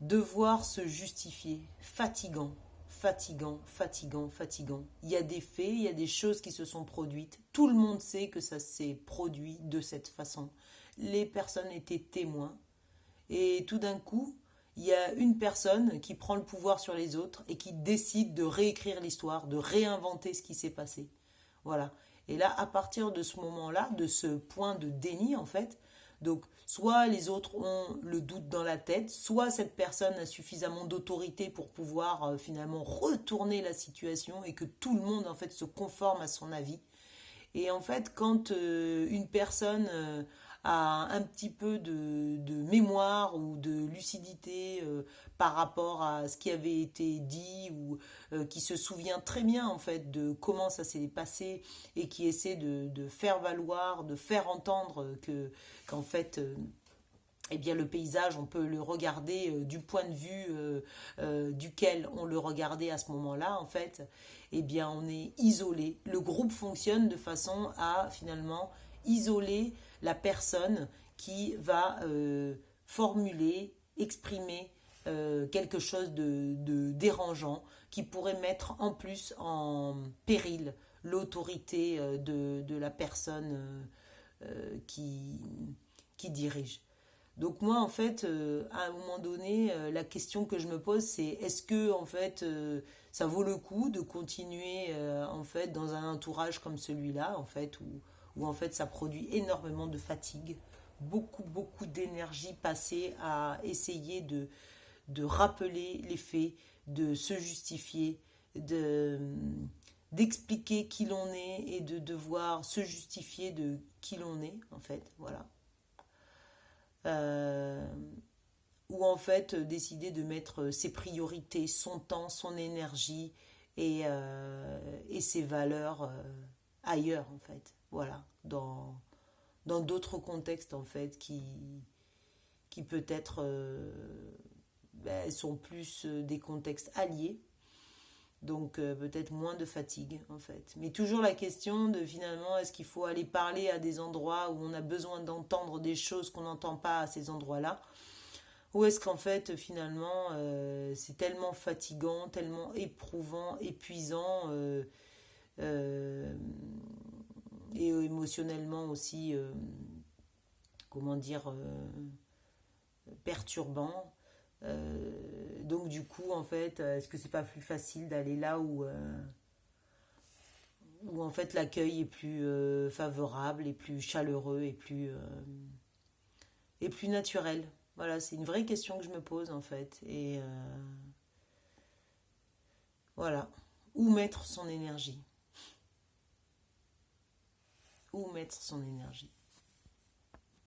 devoir se justifier, fatigant, fatigant, fatigant, fatigant. Il y a des faits, il y a des choses qui se sont produites. Tout le monde sait que ça s'est produit de cette façon. Les personnes étaient témoins. Et tout d'un coup, il y a une personne qui prend le pouvoir sur les autres et qui décide de réécrire l'histoire, de réinventer ce qui s'est passé. Voilà. Et là, à partir de ce moment-là, de ce point de déni, en fait, donc soit les autres ont le doute dans la tête, soit cette personne a suffisamment d'autorité pour pouvoir finalement retourner la situation et que tout le monde en fait se conforme à son avis. Et en fait, quand une personne a un petit peu de mémoire ou de lucidité par rapport à ce qui avait été dit ou qui se souvient très bien en fait de comment ça s'est passé et qui essaie de faire valoir, de faire entendre qu'en fait eh bien, le paysage, on peut le regarder du point de vue duquel on le regardait à ce moment-là, en fait, eh bien, on est isolé. Le groupe fonctionne de façon à, finalement, isoler la personne qui va formuler, exprimer quelque chose de dérangeant, qui pourrait mettre en plus en péril l'autorité de la personne qui dirige. Donc moi, en fait, à un moment donné, la question que je me pose, c'est est-ce que, en fait, ça vaut le coup de continuer, en fait, dans un entourage comme celui-là, en fait, où, en fait, ça produit énormément de fatigue, beaucoup, beaucoup d'énergie passée à essayer de rappeler les faits, de se justifier, d'expliquer qui l'on est et de devoir se justifier de qui l'on est, en fait, voilà. Euh, ou en fait décider de mettre ses priorités, son temps, son énergie et ses valeurs ailleurs en fait. Voilà, dans d'autres contextes en fait qui peut-être ben, sont plus des contextes alliés. Donc peut-être moins de fatigue en fait. Mais toujours la question de finalement est-ce qu'il faut aller parler à des endroits où on a besoin d'entendre des choses qu'on n'entend pas à ces endroits-là. Ou est-ce qu'en fait finalement c'est tellement fatigant, tellement éprouvant, épuisant euh, et émotionnellement aussi, comment dire, perturbant. Donc du coup en fait est-ce que c'est pas plus facile d'aller là où en fait l'accueil est plus favorable et plus chaleureux et plus naturel. Voilà, c'est une vraie question que je me pose en fait. Et voilà, où mettre son énergie. Où mettre son énergie.